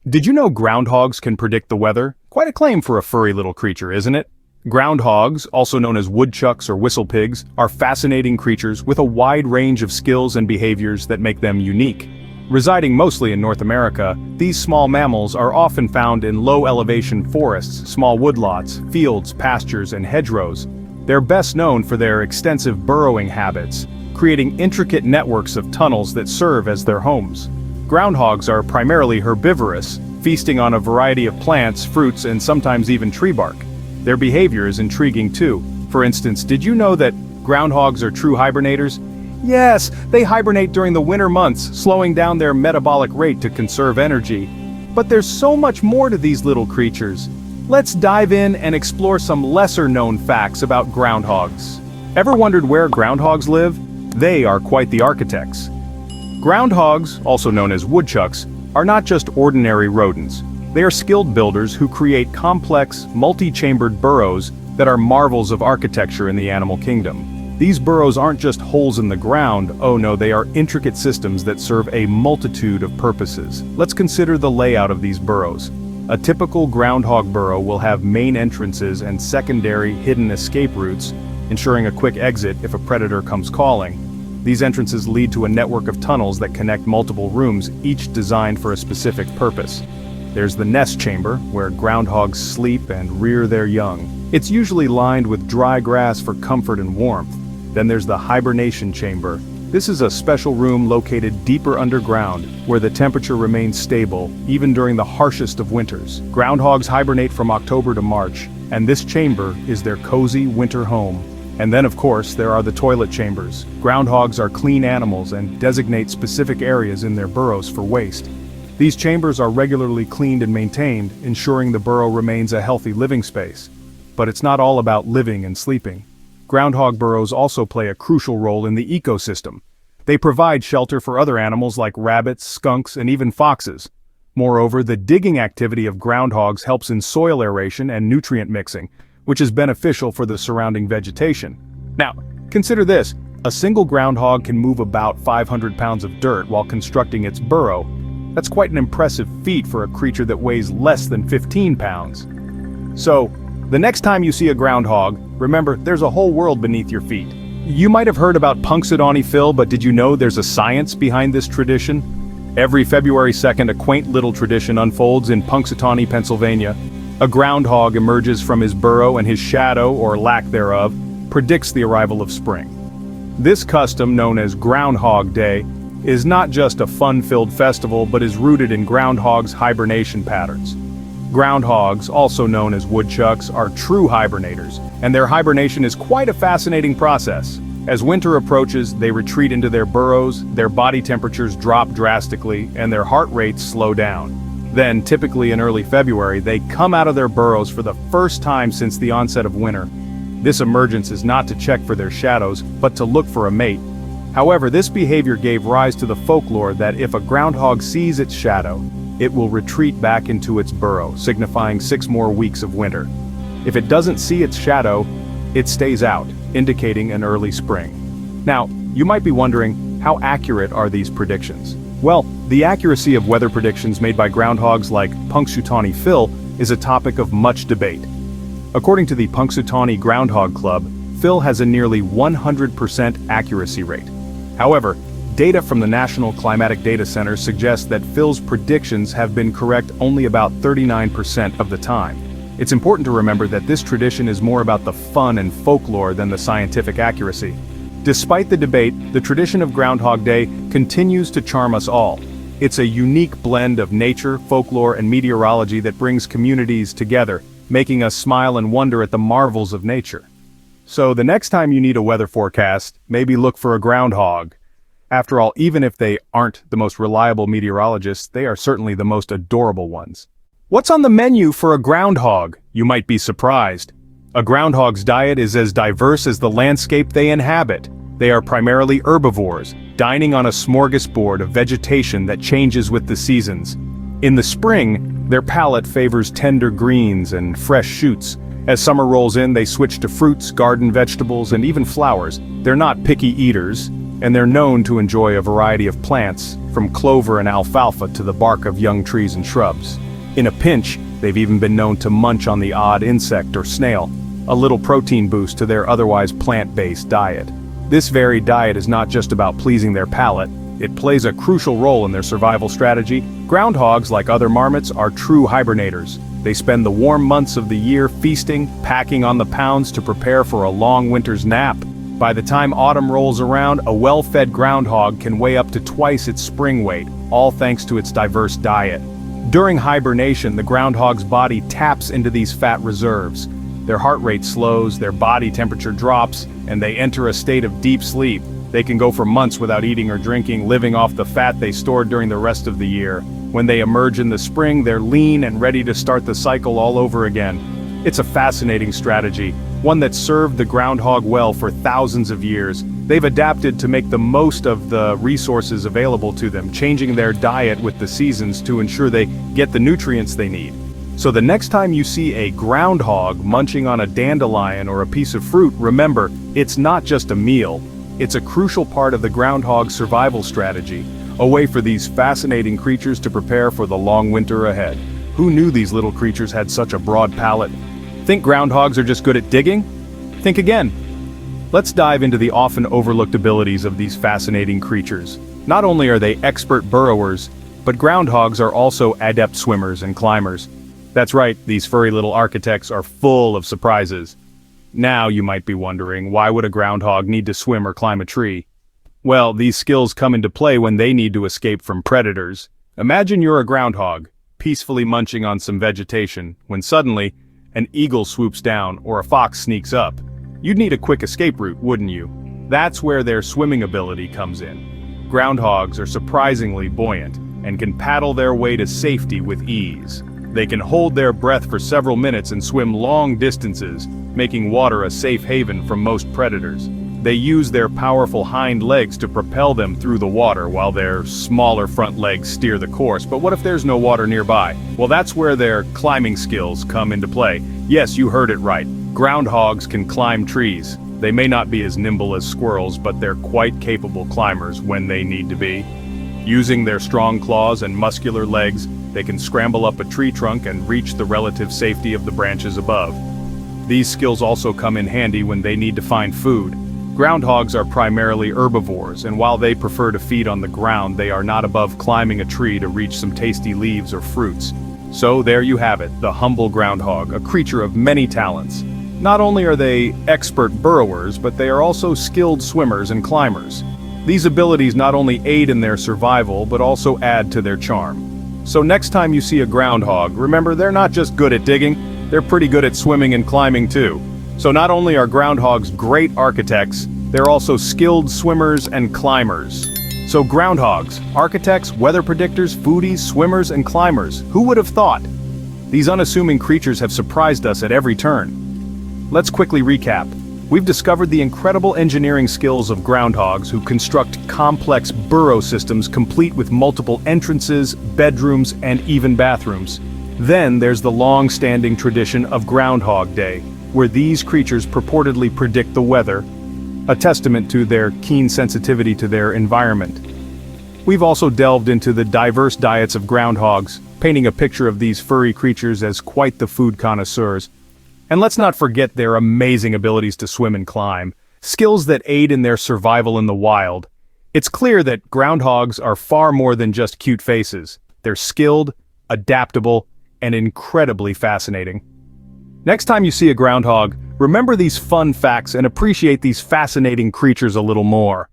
Did you know groundhogs can predict the weather? Quite a claim for a furry little creature, isn't it? Groundhogs, also known as woodchucks or whistlepigs, are fascinating creatures with a wide range of skills and behaviors that make them unique. Residing mostly in North America, these small mammals are often found in low-elevation forests, small woodlots, fields, pastures, and hedgerows. They're best known for their extensive burrowing habits, creating intricate networks of tunnels that serve as their homes. Groundhogs are primarily herbivorous, feasting on a variety of plants, fruits, and sometimes even tree bark. Their behavior is intriguing too. For instance, did you know that groundhogs are true hibernators? Yes, they hibernate during the winter months, slowing down their metabolic rate to conserve energy. But there's so much more to these little creatures. Let's dive in and explore some lesser-known facts about groundhogs. Ever wondered where groundhogs live? They are quite the architects. Groundhogs, also known as woodchucks, are not just ordinary rodents. They are skilled builders who create complex, multi-chambered burrows that are marvels of architecture in the animal kingdom. These burrows aren't just holes in the ground, oh no, they are intricate systems that serve a multitude of purposes. Let's consider the layout of these burrows. A typical groundhog burrow will have main entrances and secondary hidden escape routes, ensuring a quick exit if a predator comes calling. These entrances lead to a network of tunnels that connect multiple rooms, each designed for a specific purpose. There's the nest chamber, where groundhogs sleep and rear their young. It's usually lined with dry grass for comfort and warmth. Then there's the hibernation chamber. This is a special room located deeper underground, where the temperature remains stable, even during the harshest of winters. Groundhogs hibernate from October to March, and this chamber is their cozy winter home. And then, of course, there are the toilet chambers. Groundhogs are clean animals and designate specific areas in their burrows for waste. These chambers are regularly cleaned and maintained, ensuring the burrow remains a healthy living space. But it's not all about living and sleeping. Groundhog burrows also play a crucial role in the ecosystem. They provide shelter for other animals like rabbits, skunks, and even foxes. Moreover, the digging activity of groundhogs helps in soil aeration and nutrient mixing, which is beneficial for the surrounding vegetation. Now, consider this. A single groundhog can move about 500 pounds of dirt while constructing its burrow. That's quite an impressive feat for a creature that weighs less than 15 pounds. So, the next time you see a groundhog, remember, there's a whole world beneath your feet. You might have heard about Punxsutawney Phil, but did you know there's a science behind this tradition? Every February 2nd, a quaint little tradition unfolds in Punxsutawney, Pennsylvania. A groundhog emerges from his burrow and his shadow, or lack thereof, predicts the arrival of spring. This custom, known as Groundhog Day, is not just a fun-filled festival but is rooted in groundhogs' hibernation patterns. Groundhogs, also known as woodchucks, are true hibernators, and their hibernation is quite a fascinating process. As winter approaches, they retreat into their burrows, their body temperatures drop drastically, and their heart rates slow down. Then, typically in early February, they come out of their burrows for the first time since the onset of winter. This emergence is not to check for their shadows, but to look for a mate. However, this behavior gave rise to the folklore that if a groundhog sees its shadow, it will retreat back into its burrow, signifying 6 more weeks of winter. If it doesn't see its shadow, it stays out, indicating an early spring. Now, you might be wondering, how accurate are these predictions? Well, the accuracy of weather predictions made by groundhogs like Punxsutawney Phil is a topic of much debate. According to the Punxsutawney Groundhog Club, Phil has a nearly 100% accuracy rate. However, data from the National Climatic Data Center suggests that Phil's predictions have been correct only about 39% of the time. It's important to remember that this tradition is more about the fun and folklore than the scientific accuracy. Despite the debate, the tradition of Groundhog Day continues to charm us all. It's a unique blend of nature, folklore, and meteorology that brings communities together, making us smile and wonder at the marvels of nature. So the next time you need a weather forecast, maybe look for a groundhog. After all, even if they aren't the most reliable meteorologists, they are certainly the most adorable ones. What's on the menu for a groundhog? You might be surprised. A groundhog's diet is as diverse as the landscape they inhabit. They are primarily herbivores, dining on a smorgasbord of vegetation that changes with the seasons. In the spring, their palate favors tender greens and fresh shoots. As summer rolls in, they switch to fruits, garden vegetables, and even flowers. They're not picky eaters, and they're known to enjoy a variety of plants, from clover and alfalfa to the bark of young trees and shrubs. In a pinch, they've even been known to munch on the odd insect or snail, a little protein boost to their otherwise plant-based diet. This varied diet is not just about pleasing their palate, it plays a crucial role in their survival strategy. Groundhogs, like other marmots, are true hibernators. They spend the warm months of the year feasting, packing on the pounds to prepare for a long winter's nap. By the time autumn rolls around, a well-fed groundhog can weigh up to twice its spring weight, all thanks to its diverse diet. During hibernation, the groundhog's body taps into these fat reserves. Their heart rate slows, their body temperature drops, and they enter a state of deep sleep. They can go for months without eating or drinking, living off the fat they stored during the rest of the year. When they emerge in the spring, they're lean and ready to start the cycle all over again. It's a fascinating strategy, one that served the groundhog well for thousands of years. They've adapted to make the most of the resources available to them, changing their diet with the seasons to ensure they get the nutrients they need. So the next time you see a groundhog munching on a dandelion or a piece of fruit, remember, it's not just a meal. It's a crucial part of the groundhog's survival strategy, a way for these fascinating creatures to prepare for the long winter ahead. Who knew these little creatures had such a broad palate? Think groundhogs are just good at digging? Think again. Let's dive into the often overlooked abilities of these fascinating creatures. Not only are they expert burrowers, but groundhogs are also adept swimmers and climbers. That's right, these furry little architects are full of surprises. Now you might be wondering, why would a groundhog need to swim or climb a tree? Well, these skills come into play when they need to escape from predators. Imagine you're a groundhog, peacefully munching on some vegetation, when suddenly, an eagle swoops down or a fox sneaks up. You'd need a quick escape route, wouldn't you? That's where their swimming ability comes in. Groundhogs are surprisingly buoyant and can paddle their way to safety with ease. They can hold their breath for several minutes and swim long distances, making water a safe haven from most predators. They use their powerful hind legs to propel them through the water while their smaller front legs steer the course. But what if there's no water nearby? Well, that's where their climbing skills come into play. Yes, you heard it right. Groundhogs can climb trees. They may not be as nimble as squirrels, but they're quite capable climbers when they need to be. Using their strong claws and muscular legs, they can scramble up a tree trunk and reach the relative safety of the branches above. These skills also come in handy when they need to find food. Groundhogs are primarily herbivores, and while they prefer to feed on the ground, they are not above climbing a tree to reach some tasty leaves or fruits. So there you have it, the humble groundhog, a creature of many talents. Not only are they expert burrowers, but they are also skilled swimmers and climbers. These abilities not only aid in their survival, but also add to their charm. So next time you see a groundhog, remember they're not just good at digging, they're pretty good at swimming and climbing too. So not only are groundhogs great architects, they're also skilled swimmers and climbers. So groundhogs, architects, weather predictors, foodies, swimmers, and climbers. Who would have thought? These unassuming creatures have surprised us at every turn. Let's quickly recap. We've discovered the incredible engineering skills of groundhogs who construct complex burrow systems complete with multiple entrances, bedrooms, and even bathrooms. Then there's the long-standing tradition of Groundhog Day, where these creatures purportedly predict the weather, a testament to their keen sensitivity to their environment. We've also delved into the diverse diets of groundhogs, painting a picture of these furry creatures as quite the food connoisseurs. And let's not forget their amazing abilities to swim and climb, skills that aid in their survival in the wild. It's clear that groundhogs are far more than just cute faces. They're skilled, adaptable, and incredibly fascinating. Next time you see a groundhog, remember these fun facts and appreciate these fascinating creatures a little more.